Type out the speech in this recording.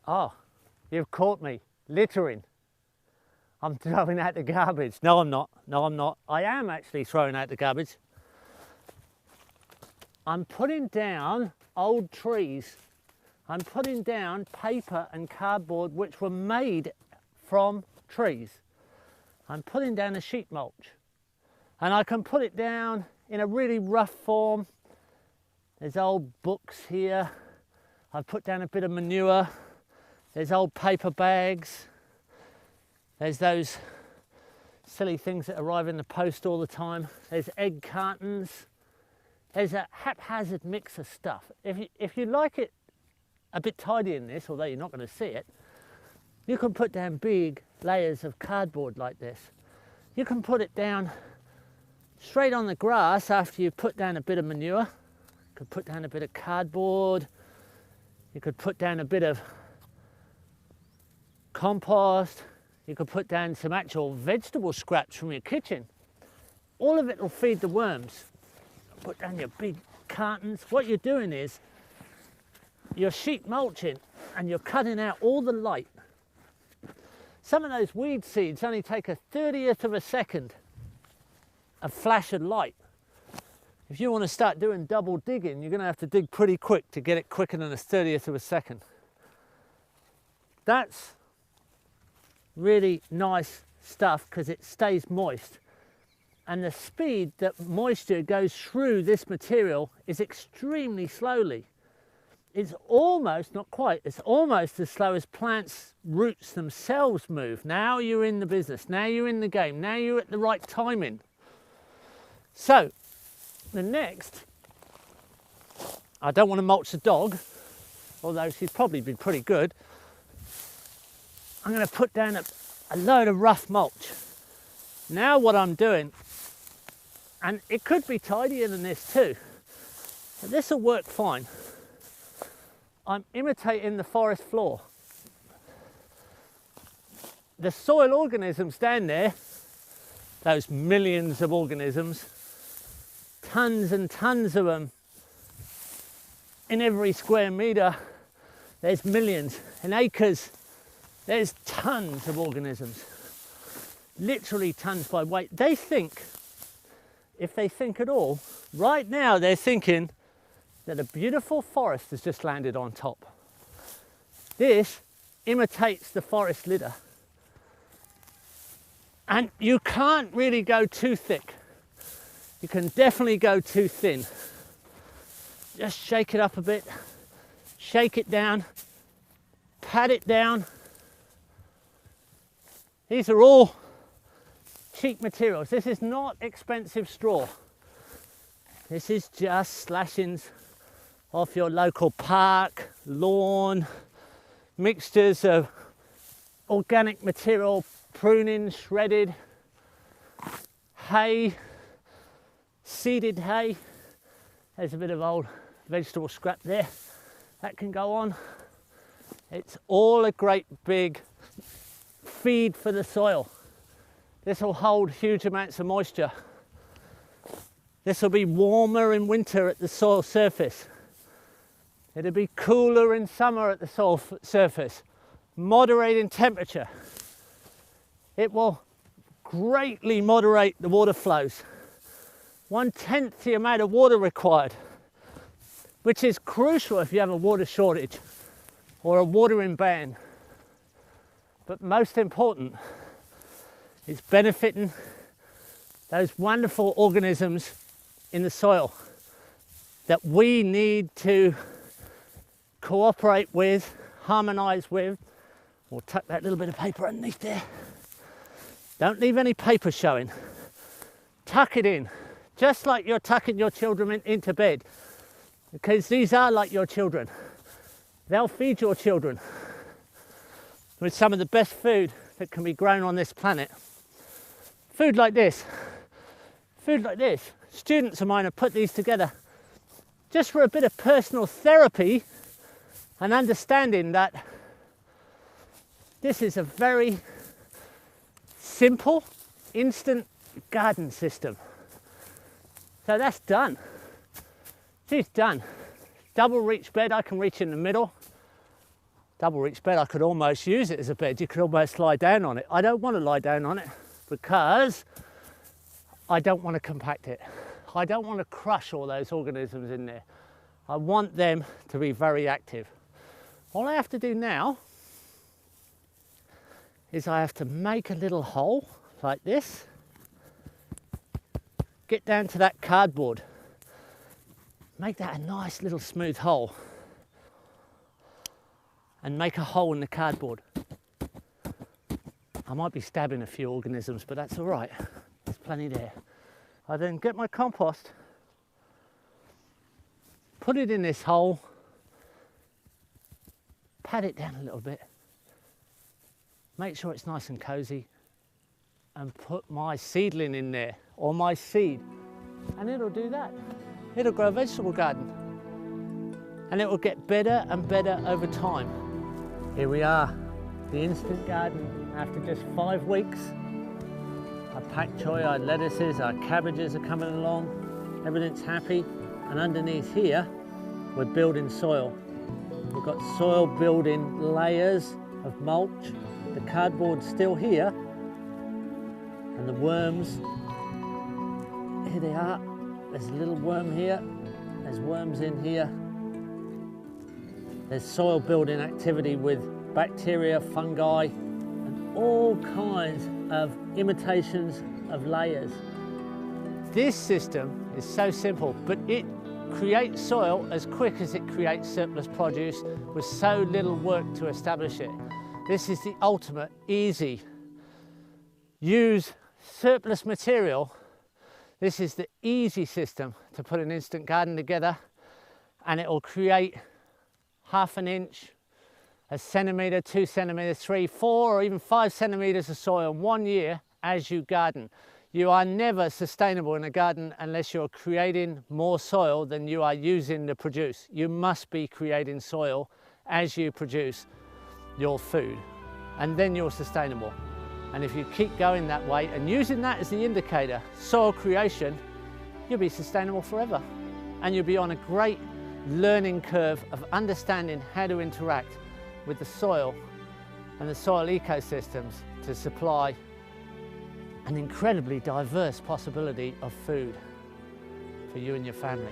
Oh, you've caught me littering. I'm throwing out the garbage. No, I'm not. No, I'm not. I am actually throwing out the garbage. I'm putting down old trees. I'm putting down paper and cardboard which were made from trees. I'm putting down a sheet mulch. And I can put it down in a really rough form. There's old books here. I've put down a bit of manure. There's old paper bags. There's those silly things that arrive in the post all the time. There's egg cartons. There's a haphazard mix of stuff. If you like it a bit tidy in this, although you're not going to see it, you can put down big layers of cardboard like this. You can put it down straight on the grass after you've put down a bit of manure. You could put down a bit of cardboard. You could put down a bit of compost. You could put down some actual vegetable scraps from your kitchen. All of it will feed the worms. Put down your big cartons. What you're doing is you're sheet mulching and you're cutting out all the light. Some of those weed seeds only take a 30th of a second of flash of light. If you want to start doing double digging, you're going to have to dig pretty quick to get it quicker than a 30th of a second. That's really nice stuff because it stays moist, and the speed that moisture goes through this material is extremely slowly. It's almost, not quite, it's almost as slow as plants' roots themselves move. Now you're in the business, now you're in the game, now you're at the right timing. So the next, I don't want to mulch the dog, although she's probably been pretty good. I'm going to put down a load of rough mulch. Now what I'm doing, and it could be tidier than this too, but this will work fine. I'm imitating the forest floor. The soil organisms down there, those millions of organisms, tons and tons of them in every square metre, there's millions. In acres, there's tons of organisms, literally tons by weight. They think, if they think at all, right now they're thinking that a beautiful forest has just landed on top. This imitates the forest litter. And you can't really go too thick. You can definitely go too thin. Just shake it up a bit, shake it down, pat it down. These are all cheap materials. This is not expensive straw. This is just slashings off your local park, lawn, mixtures of organic material, pruning, shredded, hay, seeded hay. There's a bit of old vegetable scrap there. That can go on. It's all a great big feed for the soil. This will hold huge amounts of moisture. This will be warmer in winter at the soil surface. It'll be cooler in summer at the soil surface. Moderate in temperature. It will greatly moderate the water flows. 1/10 the amount of water required, which is crucial if you have a water shortage or a watering ban. But most important, it's benefiting those wonderful organisms in the soil that we need to cooperate with, harmonise with. We'll tuck that little bit of paper underneath there. Don't leave any paper showing. Tuck it in, just like you're tucking your children into bed, because these are like your children. They'll feed your children with some of the best food that can be grown on this planet. Food like this. Food like this. Students of mine have put these together just for a bit of personal therapy and understanding that this is a very simple, instant garden system. So that's done. She's done. Double reach bed, I can reach in the middle. double reach bed, I could almost use it as a bed. You could almost lie down on it. I don't want to lie down on it because I don't want to compact it. I don't want to crush all those organisms in there. I want them to be very active. All I have to do now is I have to make a little hole like this, get down to that cardboard, make that a nice little smooth hole, and make a hole in the cardboard. I might be stabbing a few organisms, but that's all right. There's plenty there. I then get my compost, put it in this hole, pat it down a little bit, make sure it's nice and cozy, and put my seedling in there, or my seed, and it'll do that. It'll grow a vegetable garden, and it will get better and better over time. Here we are, the instant garden after just 5 weeks. Our pak choi, our lettuces, our cabbages are coming along, everything's happy, and underneath here we're building soil. We've got soil building layers of mulch, the cardboard's still here, and the worms, here they are. There's a little worm here, there's worms in here. There's soil building activity with bacteria, fungi, and all kinds of imitations of layers. This system is so simple, but it creates soil as quick as it creates surplus produce with so little work to establish it. This is the ultimate easy. Use surplus material. This is the easy system to put an instant garden together, and it will create 1/2 inch, 1 centimetre, 2 centimetres, 3, 4 or even 5 centimetres of soil in 1 year as you garden. You are never sustainable in a garden unless you're creating more soil than you are using to produce. You must be creating soil as you produce your food, and then you're sustainable. And if you keep going that way and using that as the indicator, soil creation, you'll be sustainable forever. And you'll be on a great learning curve of understanding how to interact with the soil and the soil ecosystems to supply an incredibly diverse possibility of food for you and your family.